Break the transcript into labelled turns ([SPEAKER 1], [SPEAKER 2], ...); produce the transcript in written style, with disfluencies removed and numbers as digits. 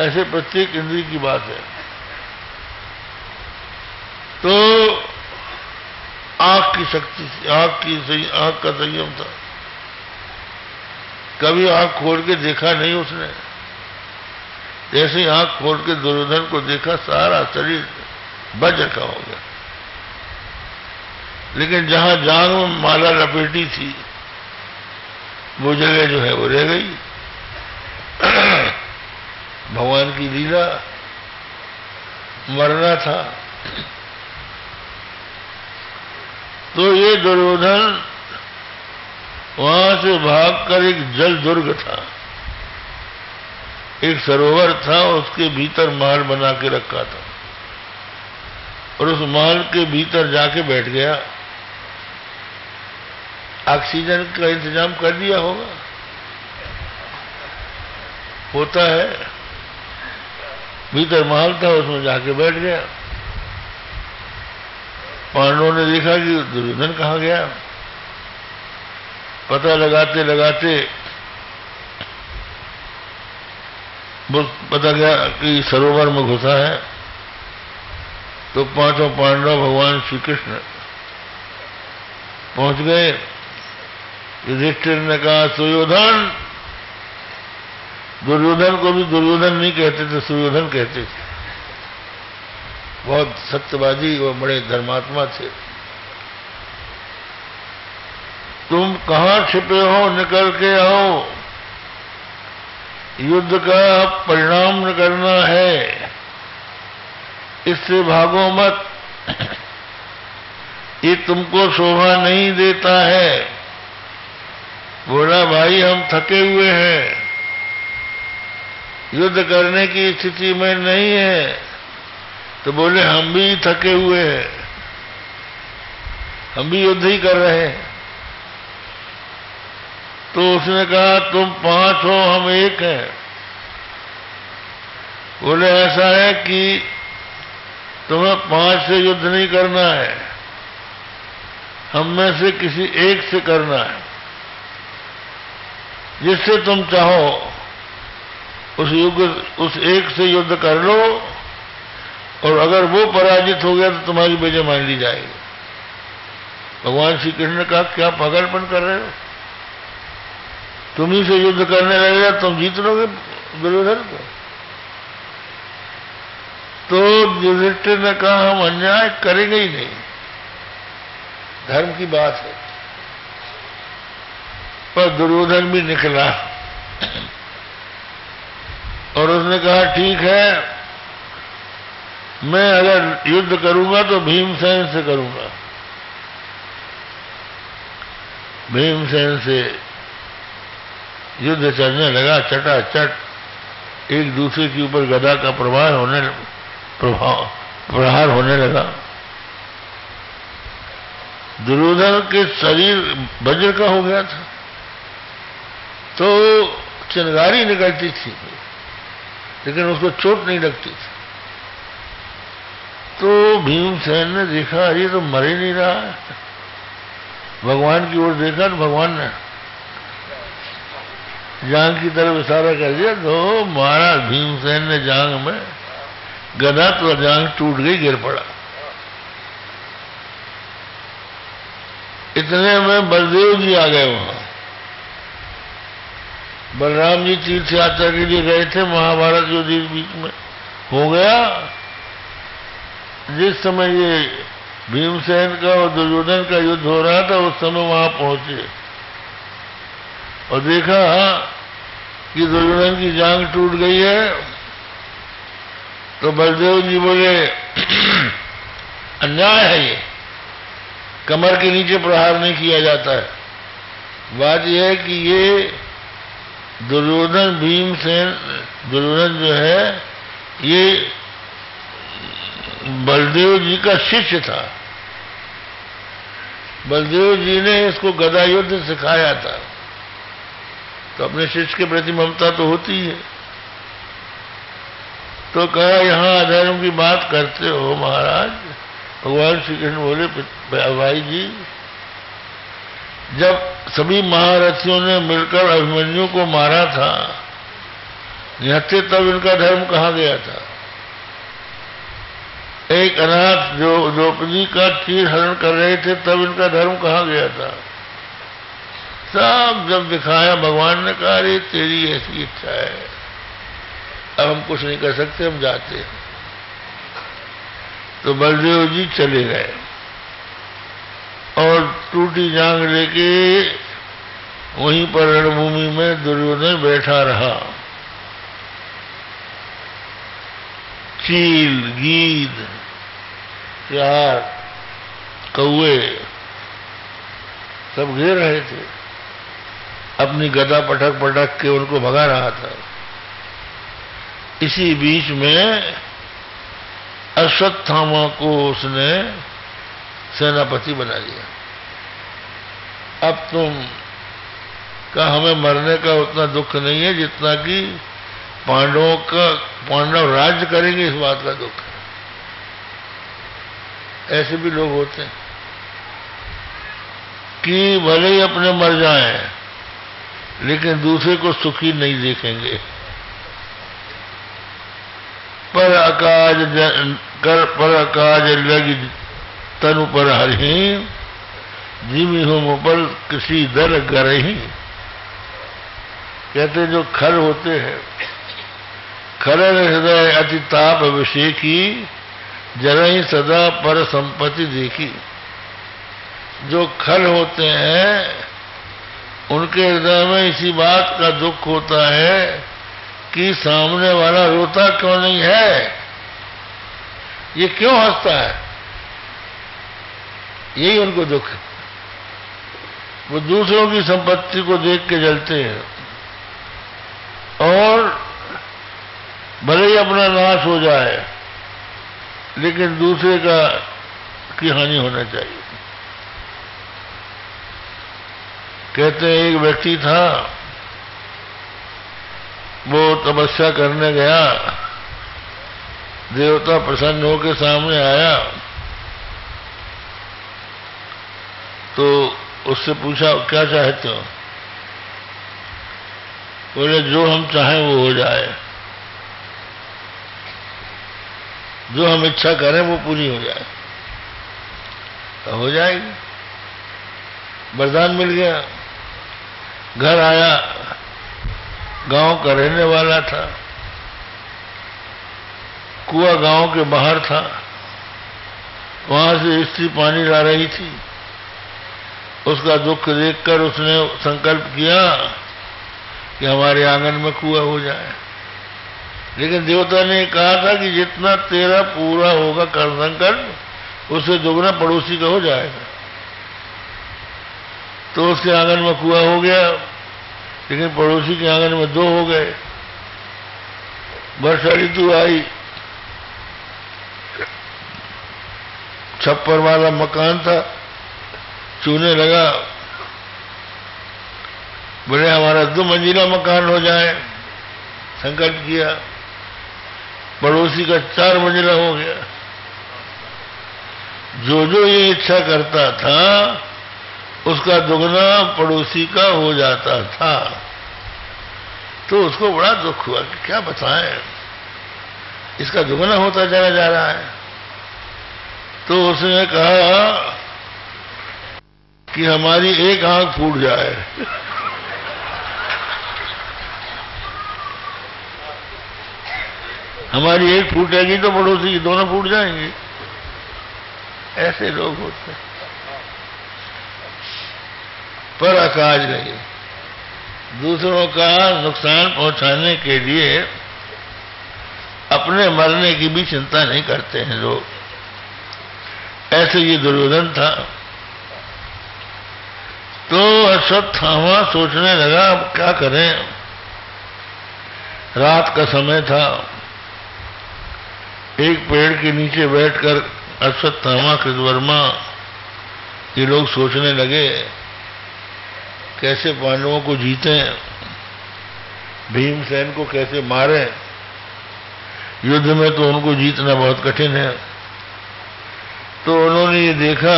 [SPEAKER 1] ऐसे प्रत्येक इंद्रिय की बात है। तो आंख की शक्ति, आंख का संयम था। कभी आंख खोल के देखा नहीं उसने। जैसे ही आंख खोल के दुर्योधन को देखा, सारा शरीर वज्र का हो गया। लेकिन जहां जांग में माला लपेटी थी, वो जगह जो है वो रह गई। भगवान की लीला, मरना था। तो ये दुर्योधन वहां से भागकर एक जल दुर्ग था, एक सरोवर था, उसके भीतर महल बना के रखा था, और उस महल के भीतर जाके बैठ गया। ऑक्सीजन का इंतजाम कर दिया होगा, होता है। भीतर महल था, उसमें जाके बैठ गया। पांडवों ने देखा कि दुर्योधन कहाँ गया। पता लगाते लगाते पता गया कि सरोवर में घुसा है। तो पांचों पांडव भगवान श्री कृष्ण पहुंच गए। युधिष्ठिर ने कहा, सुयोधन। दुर्योधन को भी दुर्योधन नहीं कहते थे, सुयोधन कहते थे। बहुत सत्यवादी और बड़े धर्मात्मा थे। तुम कहां छिपे हो, निकल के आओ। युद्ध का परिणाम करना है, इससे भागो मत। ये तुमको शोभा नहीं देता है। बोला, भाई हम थके हुए हैं, युद्ध करने की स्थिति में नहीं है। तो बोले, हम भी थके हुए हैं, हम भी युद्ध ही कर रहे हैं। तो उसने कहा, तुम 5 हो, हम 1 हैं। बोले, ऐसा है कि तुम्हें 5 से युद्ध नहीं करना है, हम में से किसी एक से करना है। जिससे तुम चाहो उस एक से युद्ध कर लो, और अगर वो पराजित हो गया तो तुम्हारी विजय मान ली जाएगी। भगवान श्री कृष्ण ने कहा, क्या पागलपन कर रहे हो, तुम ही से युद्ध करने लगेगा, तुम जीत लोगे दुर्योधन को। तो युधिष्ठिर ने कहा, हम अन्याय करेंगे ही नहीं, धर्म की बात है। पर दुर्योधन भी निकला और उसने कहा, ठीक है, मैं अगर युद्ध करूंगा तो भीमसेन से करूंगा। भीमसेन से युद्ध चलने लगा, चटाचट एक दूसरे के ऊपर गदा का प्रहार होने लगा। दुर्योधन के शरीर वज्र का हो गया था, तो चिंगारी निकलती थी, लेकिन उसको चोट नहीं लगती थी। तो भीमसेन ने देखा, ये तो मर ही नहीं रहा है। भगवान की ओर देखा तो भगवान ने जांग की तरफ इशारा कर दिया, तो महाराज भीमसेन ने जांग में गदा, तो जांग टूट गई, गिर पड़ा। इतने में बलदेव जी आ गए वहां। बलराम जी तीर्थ यात्रा के लिए गए थे, महाभारत युद्ध बीच में हो गया। जिस समय ये भीमसेन का और दुर्योधन का युद्ध हो रहा था, उस समय वहां पहुंचे और देखा कि दुर्योधन की जांग टूट गई है। तो बलदेव जी बोले, अन्याय है ये, कमर के नीचे प्रहार नहीं किया जाता है। बात यह है कि ये दुर्योधन जो है, ये बलदेव जी का शिष्य था। बलदेव जी ने इसको गदा युद्ध सिखाया था, तो अपने शिष्य के प्रति ममता तो होती है। तो कहा, यहाँ अधर्म की बात करते हो महाराज। भगवान श्री कृष्ण बोले, भाई जी, जब सभी महारथियों ने मिलकर अभिमन्यु को मारा था, निहत्थे तब इनका धर्म कहाँ गया था। एक अनाथ जो द्रौपदी का चीर हरण कर रहे थे तब इनका धर्म कहाँ गया था। सब जब दिखाया भगवान ने कहा अरे तेरी ऐसी इच्छा है, अब हम कुछ नहीं कर सकते, हम जाते हैं। तो बलदेव जी चले गए और टूटी जांग लेके वहीं पर रणभूमि में दुर्योधन बैठा रहा। चील, गीद, सियार, कौए सब घेर रहे थे, अपनी गदा पटक पटक के उनको भगा रहा था। इसी बीच में अश्वत्थामा को उसने सेनापति बना लिया। अब तुम का हमें मरने का उतना दुख नहीं है जितना कि पांडव राज्य करेंगे, इस बात का दुख है। ऐसे भी लोग होते हैं कि भले ही अपने मर जाएं लेकिन दूसरे को सुखी नहीं देखेंगे। पर अकाज लगी तनु पर हरि, जिमी हो पर किसी दर गरही। कहते जो खर होते हैं, खरन हृदय अति ताप अभिषेकी, जरही सदा पर संपत्ति देखी। जो खर होते हैं उनके हृदय में इसी बात का दुख होता है कि सामने वाला रोता क्यों नहीं है, ये क्यों हंसता है, यही उनको दुख है। वो दूसरों की संपत्ति को देख के जलते हैं और भले ही अपना नाश हो जाए लेकिन दूसरे की हानि होना चाहिए। कहते हैं एक व्यक्ति था, वो तपस्या करने गया, देवता प्रसन्न होकर सामने आया तो उससे पूछा क्या चाहते हो। बोले जो हम चाहें वो हो जाए, जो हम इच्छा करें वो पूरी हो जाए। तो हो जाएगी, वरदान मिल गया। घर आया, गांव का रहने वाला था, कुआं गांव के बाहर था, वहां से स्त्री पानी ला रही थी। उसका दुख देखकर उसने संकल्प किया कि हमारे आंगन में कुआं हो जाए। लेकिन देवता ने कहा था कि जितना तेरा पूरा होगा कर संकल्प उससे दोगुना पड़ोसी का हो जाएगा। तो उसके आंगन में कुआं हो गया, लेकिन पड़ोसी के आंगन में 2 हो गए। वर्षा ऋतु आई, छप्पर वाला मकान था, चूने लगा। बोले हमारा 2 मंजिला मकान हो जाए, संकल्प किया। पड़ोसी का 4 मंजिला हो गया। जो जो ये इच्छा करता था उसका दुगना पड़ोसी का हो जाता था। तो उसको बड़ा दुख हुआ कि क्या बताएं, इसका दुगना होता चला जा रहा है। तो उसने कहा कि हमारी एक आंख फूट जाए। हमारी एक फूटेगी तो पड़ोसी की दोनों फूट जाएंगी। ऐसे लोग होते हैं। पर अकाज नहीं, दूसरों का नुकसान पहुंचाने के लिए अपने मरने की भी चिंता नहीं करते हैं लोग। ऐसे ये दुर्योधन था। तो अश्वत्थामा सोचने लगा अब क्या करें। रात का समय था। एक पेड़ के नीचे बैठकर अश्वत्थामा कृतवर्मा ये लोग सोचने लगे कैसे पांडवों को जीतें, भीमसेन को कैसे मारें। युद्ध में तो उनको जीतना बहुत कठिन है। तो उन्होंने ये देखा